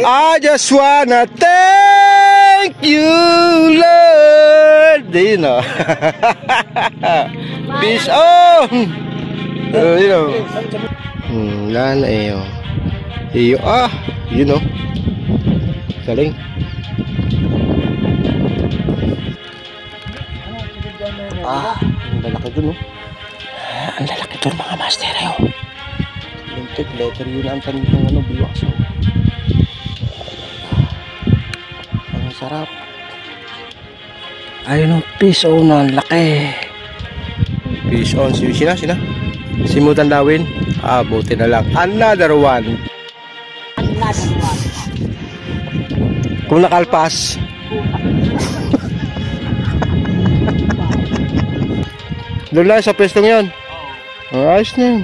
I just wanna thank you, Lord. You know. Peace on. You know. Lana eh. Iyo you know. Galing. Ang lalaki dun, ang lalaki dun mga master, limited letter yun ang tanong ng biwas. Ang sarap. Ayun, fish on, ang laki. Fish on, sina? Simutan dawin. Buti na lang. Another one. Kung nakalpas. Doon lang sa pwestong yun. Ayos na yun.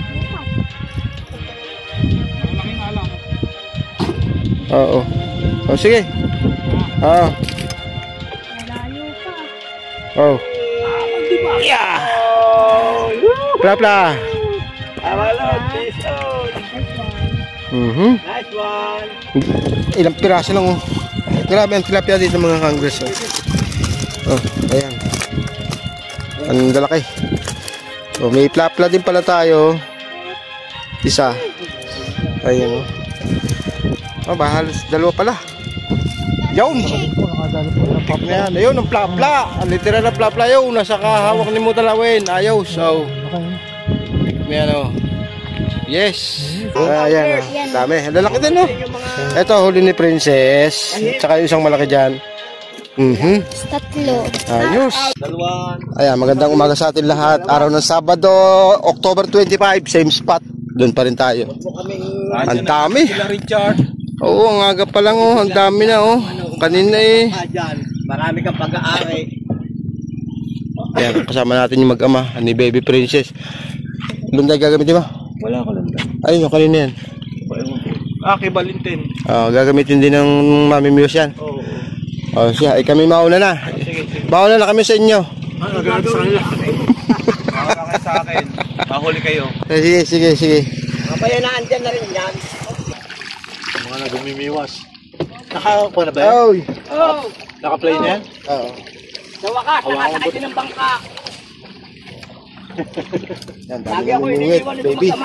Oo. O sige. Oh. Yeah. Plapla. Nice one. Ilang piraso lang Grabe ang tilapia dito mga kanggres. Ayan. Ang lalaki. So may plapla din pala tayo. Isa. Ayan halos dalawa pala. Yun. Ayun ang plapla. Ang literal na plapla yun. Nasa kahawak ni Mutalawin. Ayaw. So ayan yes. Ayan dami. Ang lalaki din Ito huli ni Princess. Tsaka yung isang malaki dyan. Tatlo. Ayos. Ayan, magandang umaga sa atin lahat. Araw ng Sabado, October 25, same spot. Doon pa rin tayo. Ang dami. Oo, ang aga pa lang ang dami na Kanina marami kang pag-aari. Ayan, kasama natin yung mag-ama ni Baby Princess. Lunday gagamitin ba? Wala ko lang. Ayun, yung kanina yan. Kay Valentin. Gagamitin din ng Mami Muse yan. Siya, kami mauna na. Mauna na kami sa inyo. Gagawin sa kanila. Mauna kayo sa akin. Mahuli kayo. Sige. Kapayanaan dyan na rin yan. Mga nagumimiwas. Nakakuha na ba yan? Naka-play na yan? Oo. Sa wakas, nakasakay ng bangka. Yan, dami ng minuwit, baby.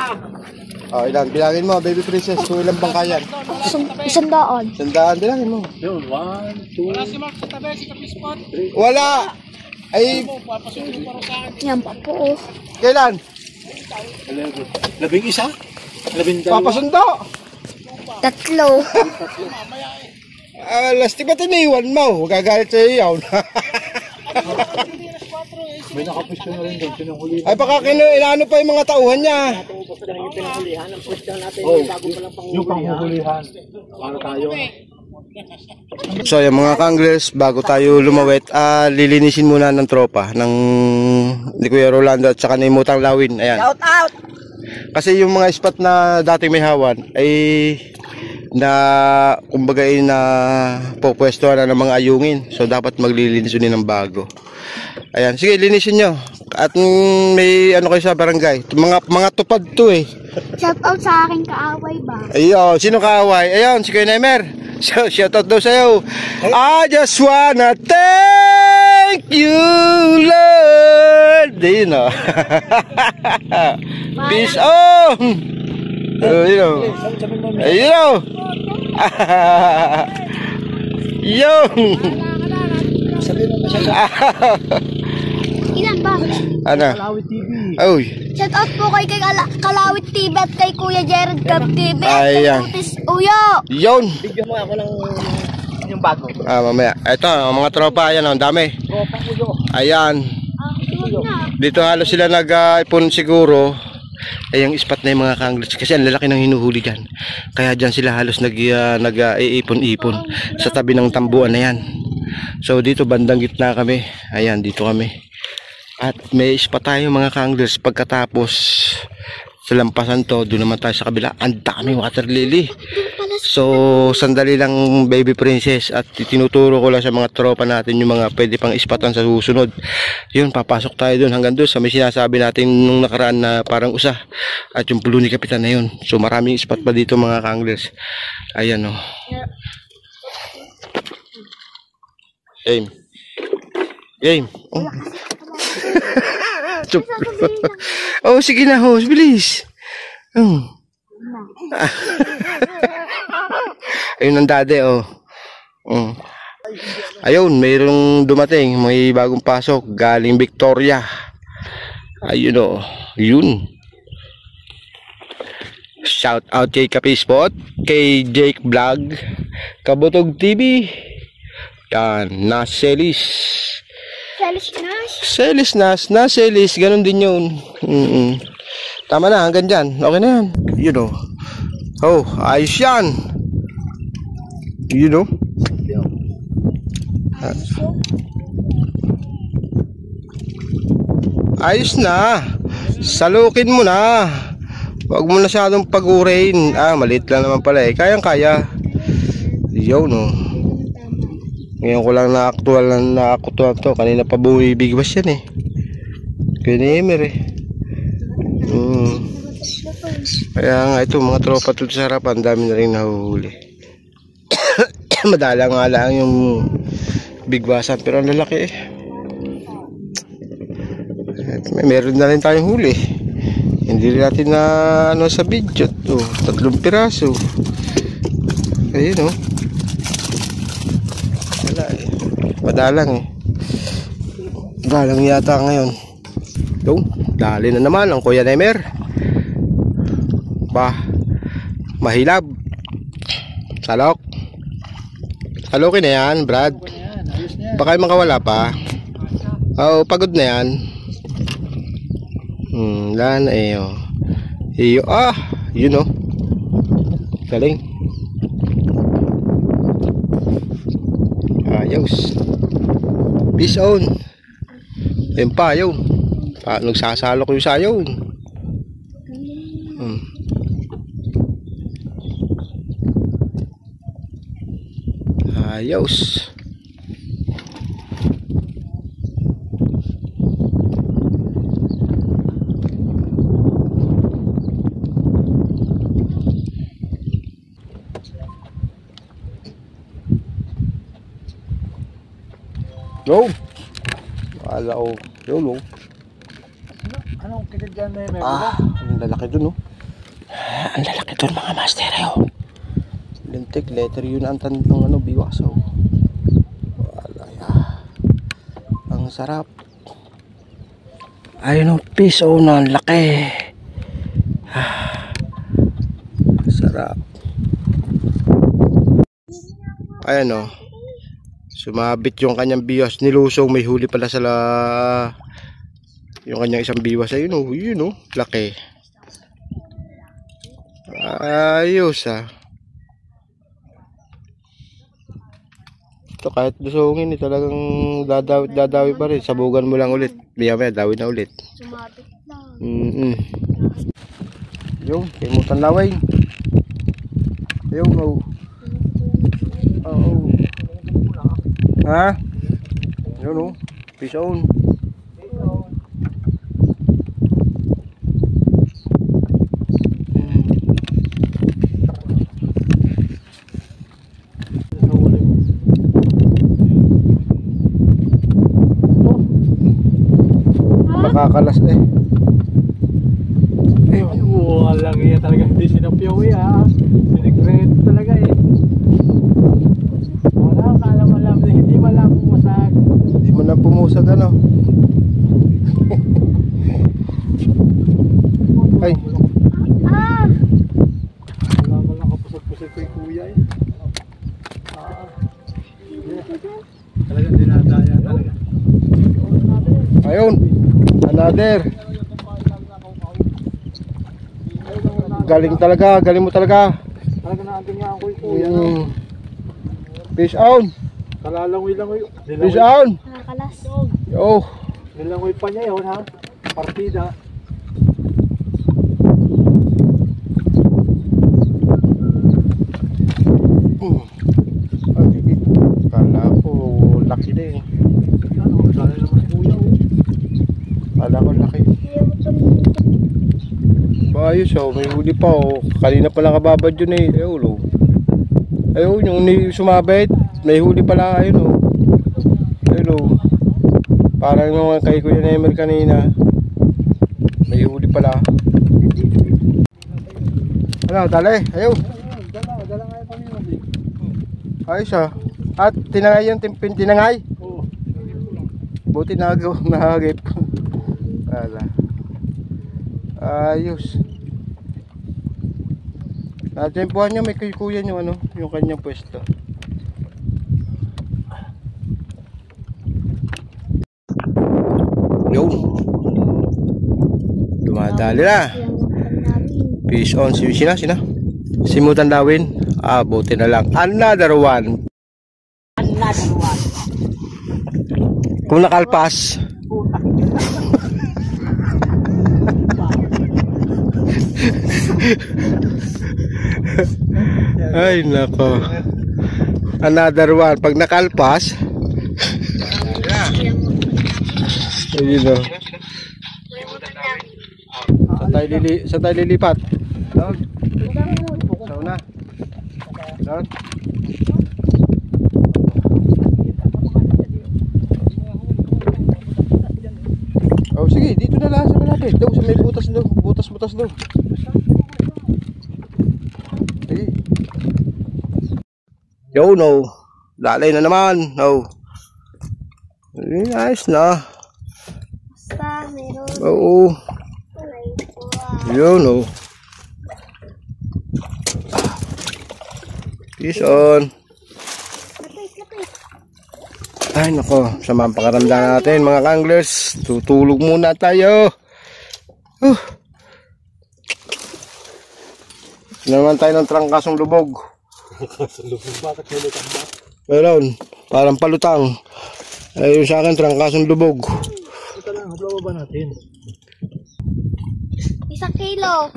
Ilan? Bilangin mo, Baby Princess, kung ilang bangka yan? 100. 100, bilangin mo. Yun, 1, 2. Wala si Mark sa tabi, si Kapispot. Wala! Ay, Papasukin mo para sa akin. Yan pa po. kailan? 11? Papasundo! Tatlo. Lasti ba tiniwan mo? Gagalit sa'yo yun. May nakapwisyon na rin doon. Pinanghuli. Ay baka inaano pa yung mga tauhan niya. Yung panghuhulihan. Para tayo. So yung mga kanglers, bago tayo lumawet, lilinisin muna ng tropa ng ni Kuya Rolando at saka ni Mutang Lawin. Ayan. Shout out! Kasi yung mga spot na dating may hawan ay na kumbaga na pupwesto na ng mga ayungin. So dapat maglilinis din ng bago. Ayan, sige linisin nyo. At may ano kayo sa barangay. Mga tupad to Shout out sa aking kaaway ba? Ayun, sino kaaway? Ayun, si Kuya Nemer. So, shout out daw sa'yo. I just wanna thank you, Lord. Ayun Peace on. Ayun Yung Ilan ba? ano? Kalawit TV. Oy. Shout out po kay Kalawit TV at kay Kuya Jared Gab TV at kay Ayan. Otis Uyo. Yun. Bigyan mo ako ng yung bago. Mamaya. Ito, mga tropa. Ayan, ang dami. Ayan. Dito halos sila nag-ipon siguro. Ay, yung spot na yung mga kanglers. Kasi ang lalaki ng hinuhuli dyan. Kaya dyan sila halos nag-iipon-ipon sa tabi ng tambuan na yan. So dito bandang gitna kami. Ayan, dito kami. At may spot tayo mga kanglers. Pagkatapos sa lampasan to, doon naman tayo sa kabila. Ang daming water lily. So sandali lang Baby Princess. At tinuturo ko lang sa mga tropa natin yung mga pwede pang ispatan sa susunod. Yun, papasok tayo doon hanggang doon sa may sinasabi natin nung nakaraan na parang usa. At yung pulo ni Kapitan na yun. So maraming spot pa dito mga kanglers. Ayan Game. Game. Oh. Chup. Oh, sige na, host. Bilis. Ayun ang dade, oh. Ayun, mayroong dumating. May bagong pasok. Galing Victoria. Ayun, oh. Yun. Shout out kay Kapispot, kay Jake Vlog, Kabutog TV. Yan, Naselis. Naselis, ganun din yun. Tama na, hanggang dyan. Okay na yan. You know. Oh, ayos yan. You know. Ayos na. Salukin mo na. Huwag mo na masyadong pag-urain. Maliit lang naman pala eh. Kayang-kaya. Yo, no. Ngayon ko lang na-actual to. Kanina pa bumibigwas yan eh. Kaya ni-emer eh. Kaya nga ito, mga tropa to sa harapan, dami na rin nahuhuli. Madala nga lang yung bigwasan, pero ang lalaki eh. Meron na rin tayong huli. Hindi rin natin na ano sa video. 3 piraso. Ayun oh. Wala eh. Madalang eh. Dalang yata ngayon. Dali na naman ang Kuya Nemer. Mahilab. Salok. Salokin na yan, Brad. Baka yung makawala pa. Oo, pagod na yan. Lan eh oh. Iyo you know. Galing. Ayos. Peace on. Ayun pa yun. Nagsasalok yung sayaw. Ayos. Go. Wala ko. Yolo. Anong kagad dyan na yun? Ang lalaki dun, oh. Ang lalaki dun, mga master, oh. Lintik, letter yun ang tandang ano, biwas, oh. Wala, ang sarap. Ayun, oh, piece, oh, na ang laki. Sarap. Ayan, oh. Sumabit yung kanyang biwas, nilusong, may huli pala sa yung kanyang isang biwas. Ayun oh, laki. Ayos Ito kahit lusungin talagang dadawi pa rin. Sabugan mo lang ulit. Maya dawi na ulit. Sumabit lang. Yung, kimutan laway. Ayun oh. Oo. Yun oh. Peace on. Makakalas eh. Ayun. Walang iya talaga. Hindi sinapyaw Sinigreto talaga eh. Malam hindi malam pumusag. Hindi mo na pumusag ano. Ay. Wala lang kapusag-pusag kay kuya eh. Talagang dinadaya talaga. Ayun. Another. Galing talaga, galing mo talaga. Talaga natin nga ako kuya. Fish on. Kalalangoy-langoy. Fish on. Nakakalas. Yo. Nilangoy pa niya yun ha. Partida. Kala ko laki na eh. Kala naman kuya oh. Kala ko laki. Ayos oh, may huli pa oh. Kanina pala kababad yun eh. Ayun yung sumabit. May huli pala ayun oh. Hello. Parang nung kay Kuya Nemer kanina. May huli pala. Ano, dali. Ayaw. Dala nga yung pamilya. Ayos ah. At tinangay yung tinangay. Oo. Buti nahagip. Wala. Ayos. Natempuhan niya may kuya niyo ano, yung kanyang pwesto. Yo. Dumadali na. Fish on. Sina? Simutan dawin. Ah, buti na lang. Another one. Kung nakalpas. Ay, nako. Another one. Pag nakalpas. Ayun o. Saan tayo lilipat? Doon. Sa una. Doon. Oh, sige, dito na lang sa malapit. Daw, sa may butas daw. Butas daw. Sige. Yo, no. Lalay na naman. No. Ayos na. Basta meron. Oo. Yo, no. Fish on. Ay nako, sama ang pakaramdam natin mga kanglers. Tutulog muna tayo. Naman tayo ng trangkasong lubog. Bakit nilutang ba? Meron, parang palutang. Ayun sa akin, trangkasong lubog. Ito lang, habawa ba natin? 1 kilo.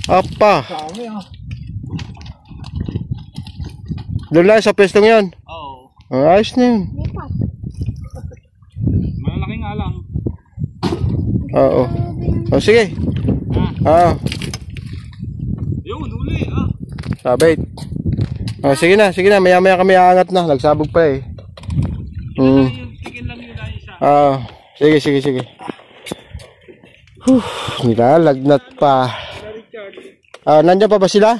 Apa, Kami ah. doon lang sa pwestong yun. Oo. Ayos na yun. Lipat. Malalaki nga lang. Oo. O sige. Yun, huli ah. Sabit. Sige na, maya kami aangat na. Nagsabog pa eh. Yung chicken lang yun na isa. Sige. Nilalagnat pa. Nandiyan pa ba sila?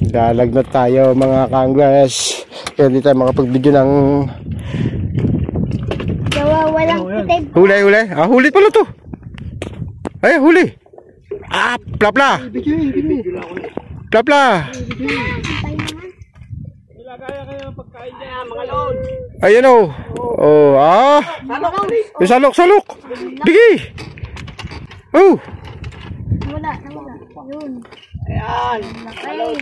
Nilalagnat tayo mga kanglers. Kaya hindi tayo makapag-video ng Walang itim. huli. Huli pala to. Ay, huli. Plapla. Nilagaya kayo ng pagkain dyan, mga lord. Ayan o. Salok. Bigi. Oh. Wala. Yun. Ayan. Laki.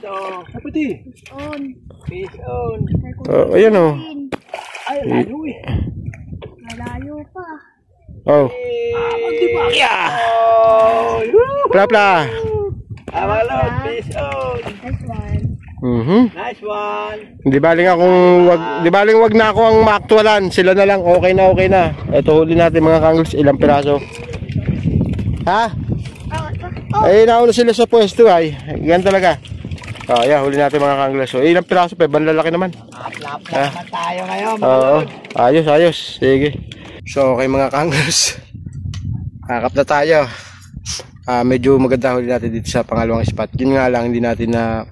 Kapati. On. Fish on. Ayan o. Ay, layo eh. Malayo pa. Oh. Yeah. Plapla. Mga lord, fish on. Nice one. Di baling wag na ako ang maaktualan. Sila na lang. Okay na. Ito huli natin mga kanglers. Ilang piraso. Ha? Ay, nauna sila sa pwesto ay. Yan talaga. Yeah, huli natin mga kanglers. So, ilang piraso pa. Banlalaki naman. Plap naman tayo ngayon. Oo. Ayos. Sige. So, okay mga kanglers. Kakap na tayo. Medyo maganda huli natin dito sa pangalawang spot. Yun nga lang, hindi natin na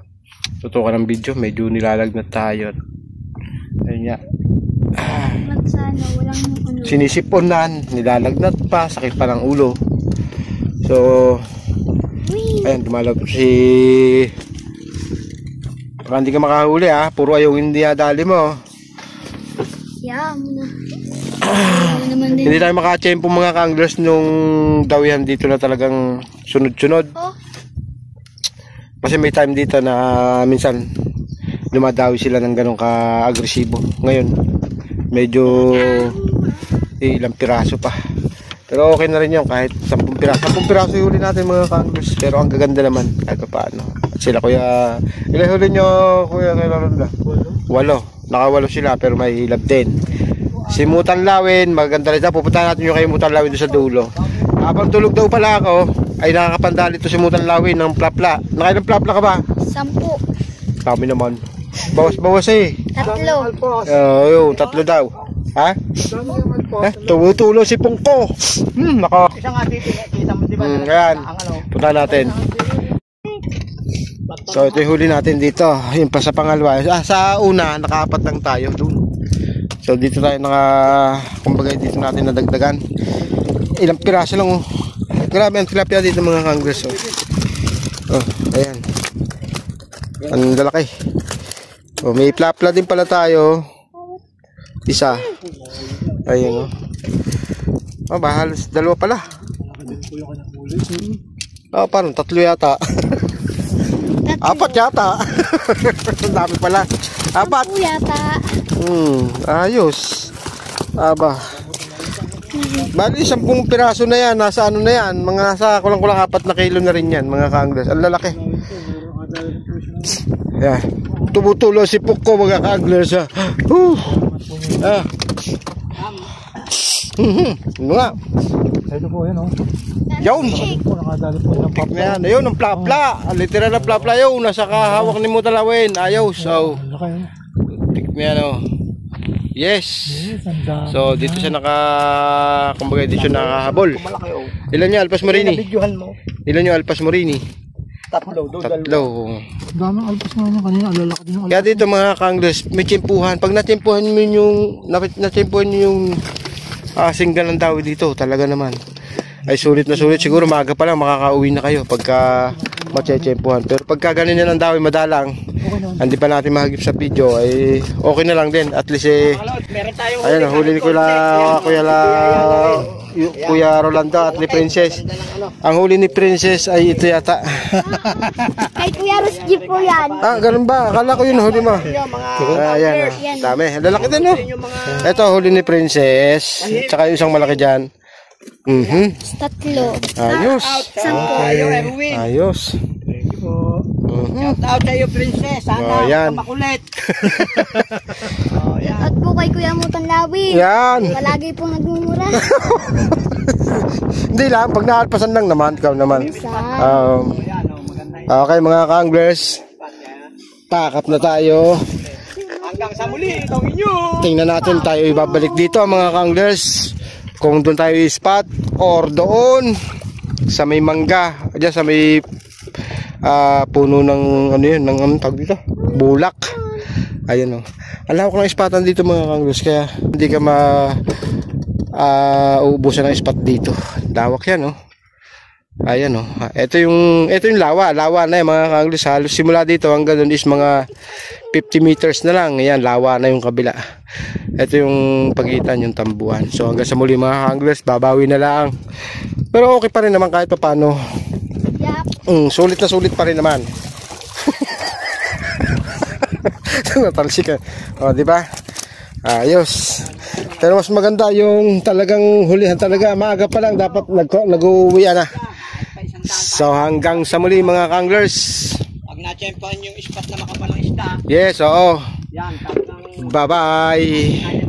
tutukan ng video. Medyo nilalagnat tayo. Ayun nga. Sinisiponan. Nilalagnat pa. Sakit pa ng ulo. So, ayan, dumalab si... Baka hindi ka makahuli puro ayaw hindi nadali mo. Yeah, muna. Hindi tayo makachempo mga kanglers nung dawihan dito na talagang sunod-sunod. Kasi may time dito na minsan dumadawi sila ng ganun ka-agresibo. Ngayon, medyo ilang piraso pa. Pero okay na rin yun kahit 10 piraso. 10 piraso yung huli natin mga kanglers. Pero ang gaganda naman kahit pa paano. At sila kuya, ilan huli nyo kuya kay Laronda? 8. Naka 8 sila pero may hilab din. Simutan Lawin, maganda rin. Pupuntahan natin yung kay Mutan Lawin doon sa dulo. Habang tulog daw pala ako, ay nakakapandali ito si Mutan Lawin ng plapla. Nakailang plapla ka ba? 10. Kami naman. Bawas-bawas eh. Tatlo. Oo, tatlo daw. Ha? Tumutulo si Pungko. Nako. Isang nga kita mo, di ba? Ayan. Ang ano. Punta natin. So ito yung huli natin dito. Yung pa sa pangalawa. Sa una, nakaapat lang tayo dun. So dito tayo kumbaga dito natin nadagdagan. Ilang piraso lang oh. Grabe ang tilapia dito mga kanggers oh. Oh, ayan. Ang lalaki. Oh, may plapla din pala tayo. Isa. Ayun oh. Oh, halos dalawa pala. Oh, parang tatlo yata. Apat yata. Ang dami pala. Apat. Yata. Ayos. Aba. Bali, 10 piraso na yan. Nasa ano na yan. Mga nasa kulang-kulang 4 na kilo na rin yan. Mga kaanglers. Ang lalaki. Yan. Tumutulo si Pukko mga kaanglers. Ano nga? Ito po, yan o. Yun. Nakadali po ng pop. Yan. Ayun, ang plapla. Literal na plapla yun. Nasa kahawak ni mo talawin. Ayos. So, tikman o. Yes. So, dito siya kumbaga dito siya nakahabol. Ilan niya, Alpas Morini? Ilan niya, Alpas Morini? Tatlo. Daming alpas nga niya kanina, lalaki din yung Kaya dito mga kanglers, may tsimpuhan. Pag natsimpuhan nyo yung singgan ng tao dito, talaga naman. Ay sulit na sulit. Siguro maaga pa lang makakauwi na kayo pagka matsyempuhan. Pero pagka ganun yan ang dawin, madalang, hindi pa natin mahagip sa video, ay okay na lang din. At least ayan, huli ni Kuya Rolando at ni Princess. Ang huli ni Princess ay ito yata. Kay Kuya Rusji po yan. Ganun ba? Akala ko yun huli mo. Ayan, dami. Lalaki din no. Ito huli ni Princess. Tsaka yung isang malaki dyan. Tatlo. Ayos. Ayos. Shout out sa iyo, Princess. Sana makulit. At po kay Kuya Mutan Lawi. Yan. Palagi pong nagmumura. Hindi lang, pag nakalpasan lang naman, ikaw naman. Okay mga ka-anglers, pakap na tayo. Hanggang sa muli, itong inyo. Tingnan natin tayo ibabalik dito mga ka-anglers. Kung doon tayo i-spot or doon sa may mangga, diyan sa may puno ng ano yun, ng tawag dito, bulak. Ayun oh. Alam ko ng ispatan dito mga kanglers, kaya hindi ka uubusan ng spot dito. Lawak yan oh. Ayan oh. Ito yung lawa na yan mga kanglers. Halos simula dito hanggang doon is mga 50 meters na lang. Ayan, lawa na yung kabila. Ito yung pagitan, yung tambuhan. So hanggang sa muli mga kanglers, babawi na lang. Pero okay pa rin naman kahit paano. Sulit na sulit pa rin naman. Natalsik ka. O, di ba? Ayos. Pero mas maganda yung talagang hulihan talaga. Maaga pa lang dapat nag-uwi na. So hanggang sa muli mga kanglers. Pag na-champion yung spot na makapalang isda. Yes, oo. Yan, bye-bye.